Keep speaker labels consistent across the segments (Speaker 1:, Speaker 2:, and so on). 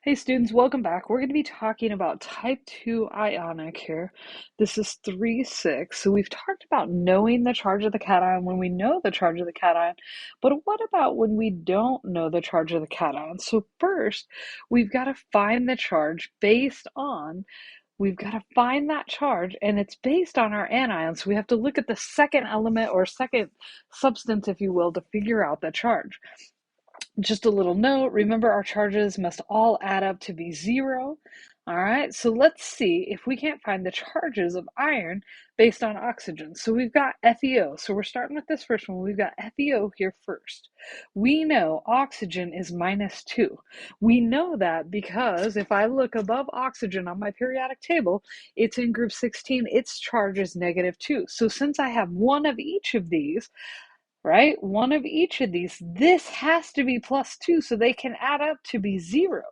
Speaker 1: Hey students, welcome back. We're going to be talking about type 2 ionic here. This is 3,6. So we've talked about knowing the charge of the cation when we know the charge of the cation, but what about when we don't know the charge of the cation? So first, we've got to find the charge we've got to find that charge, and it's based on our anion. So we have to look at the second element or second substance, if you will, to figure out the charge. Just a little note, remember our charges must all add up to be zero. All right, so let's see if we can't find the charges of iron based on oxygen. So we've got FeO. So we're starting with this first one. We've got FeO here first. We know oxygen is -2. We know that because if I look above oxygen on my periodic table, it's in group 16, its charge is -2. So since I have one of each of these, right? One of each of these, this has to be +2 so they can add up to be 0.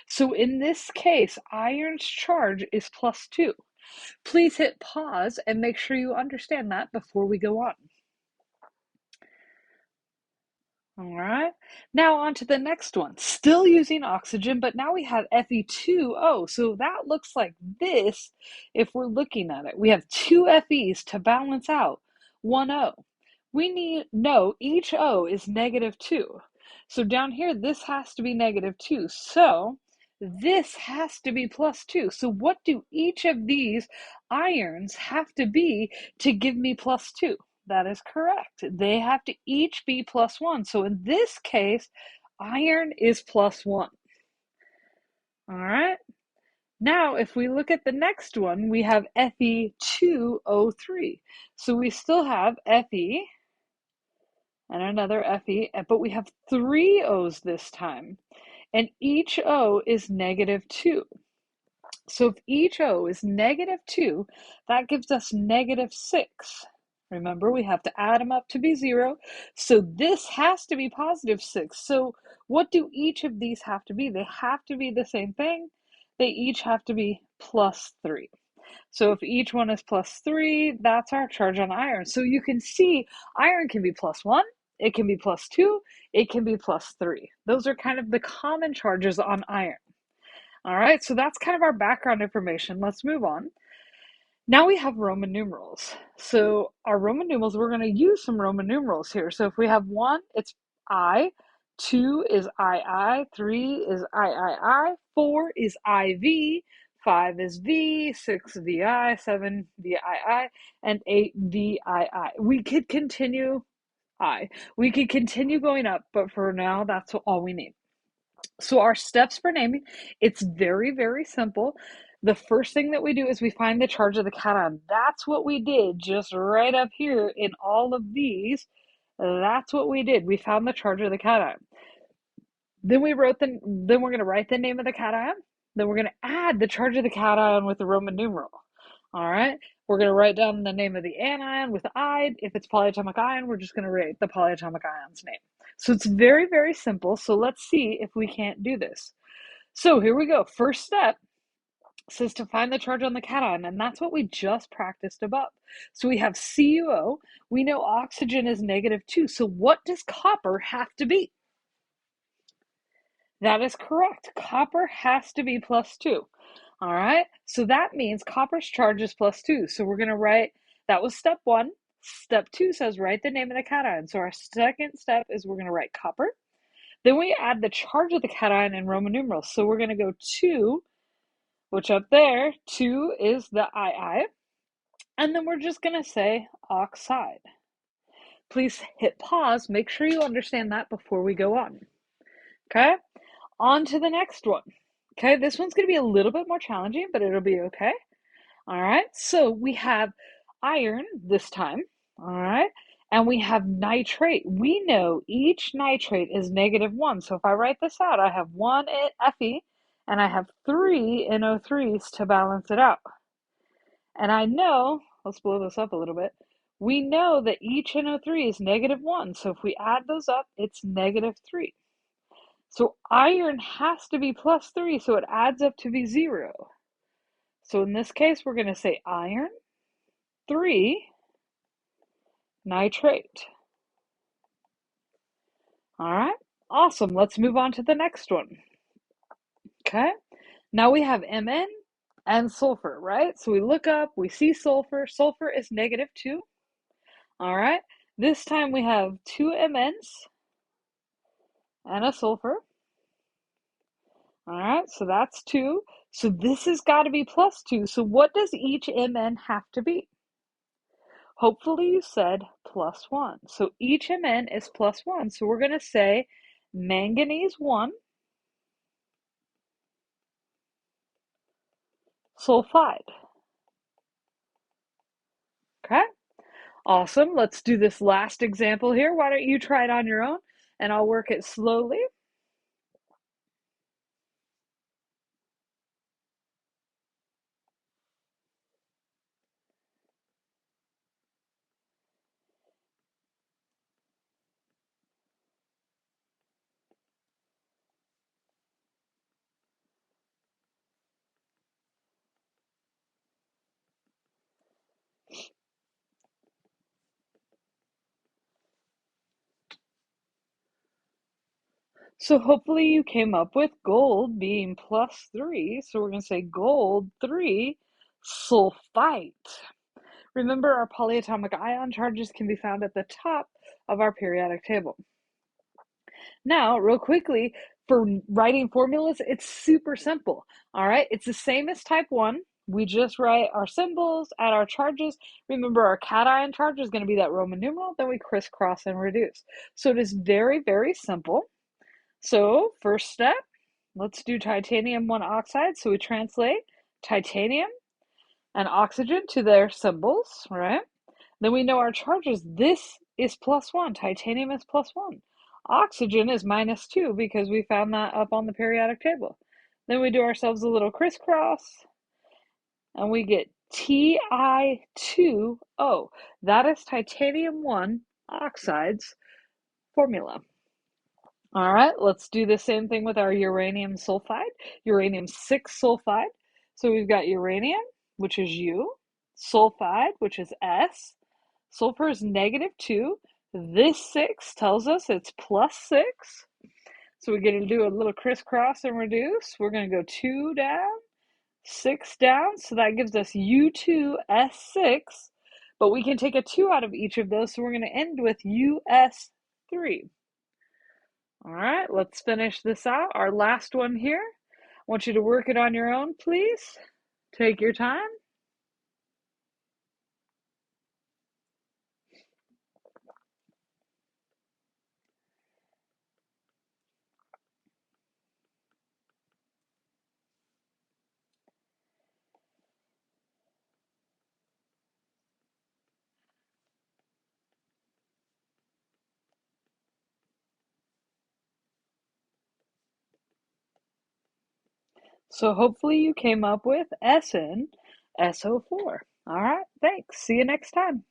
Speaker 1: So in this case, iron's charge is +2. Please hit pause and make sure you understand that before we go on. All right, now on to the next one. Still using oxygen, but now we have Fe2O. So that looks like this if we're looking at it. We have two Fe's to balance out one O. We know each O is -2. So down here, this has to be -2. So this has to be +2. So what do each of these irons have to be to give me +2? That is correct. They have to each be +1. So in this case, iron is +1. All right. Now, if we look at the next one, we have Fe2O3. So we still have Fe and another Fe, but we have three O's this time. And each O is -2. So if each O is -2, that gives us -6. Remember, we have to add them up to be 0. So this has to be +6. So what do each of these have to be? They have to be the same thing. They each have to be +3. So if each one is +3, that's our charge on iron. So you can see iron can be +1, it can be +2, it can be +3. Those are kind of the common charges on iron. All right, so that's kind of our background information. Let's move on. Now we have Roman numerals. So our Roman numerals, we're going to use some Roman numerals here. So if we have 1, it's I, 2 is II, 3 is III, 4 is IV, 5 is V, 6 VI, 7 VII, and 8 VII. We could continue We could continue going up, but for now, that's all we need. So our steps for naming, it's very, very simple. The first thing that we do is we find the charge of the cation. That's what we did just right up here in all of these. That's what we did. We found the charge of the cation. Then we're going to write the name of the cation. Then we're going to add the charge of the cation with the Roman numeral. All right. We're going to write down the name of the anion with I. If it's polyatomic ion, we're just going to write the polyatomic ion's name. So it's very, very simple. So let's see if we can't do this. So here we go. First step says to find the charge on the cation, and that's what we just practiced above. So we have CuO. We know oxygen is -2. So what does copper have to be? That is correct. Copper has to be +2. All right. So that means copper's charge is +2. So we're going to write, that was step 1. Step 2 says write the name of the cation. So our second step is we're going to write copper. Then we add the charge of the cation in Roman numerals. So we're going to go 2, which up there, 2 is the II. And then we're just going to say oxide. Please hit pause. Make sure you understand that before we go on. Okay? On to the next one. Okay, this one's going to be a little bit more challenging, but it'll be okay. All right, so we have iron this time. All right, and we have nitrate. We know each nitrate is -1. So if I write this out, I have 1 Fe and I have 3 NO3s to balance it out. And I know, let's blow this up a little bit. We know that each NO3 is -1. So if we add those up, it's -3. So iron has to be +3, so it adds up to be 0. So in this case, we're going to say iron, 3, nitrate. All right, awesome. Let's move on to the next one. Okay, now we have Mn and sulfur, right? So we look up, we see sulfur. Sulfur is -2. All right, this time we have two Mns and a sulfur. All right, so that's 2. So this has got to be +2. So what does each Mn have to be? Hopefully you said +1. So each Mn is +1. So we're going to say manganese 1, sulfide. Okay, awesome. Let's do this last example here. Why don't you try it on your own and I'll work it slowly. So hopefully you came up with gold being +3. So we're going to say gold 3 sulfite. Remember, our polyatomic ion charges can be found at the top of our periodic table. Now, real quickly, for writing formulas, it's super simple. All right, it's the same as type 1. We just write our symbols, add our charges. Remember, our cation charge is going to be that Roman numeral, then we crisscross and reduce. So it is very, very simple. So first step, let's do titanium 1 oxide. So we translate titanium and oxygen to their symbols, right? Then we know our charges. This is +1. Titanium is +1. Oxygen is -2 because we found that up on the periodic table. Then we do ourselves a little crisscross and we get Ti2O. That is titanium 1 oxide's formula. All right, let's do the same thing with our uranium sulfide, uranium 6 sulfide. So we've got uranium, which is U, sulfide, which is S. Sulfur is -2. This 6 tells us it's +6. So we're going to do a little crisscross and reduce. We're going to go 2 down, 6 down. So that gives us U2S6. But we can take a 2 out of each of those. So we're going to end with US3. All right, let's finish this out. Our last one here. I want you to work it on your own, please. Take your time. So hopefully you came up with SnSO4. All right, thanks. See you next time.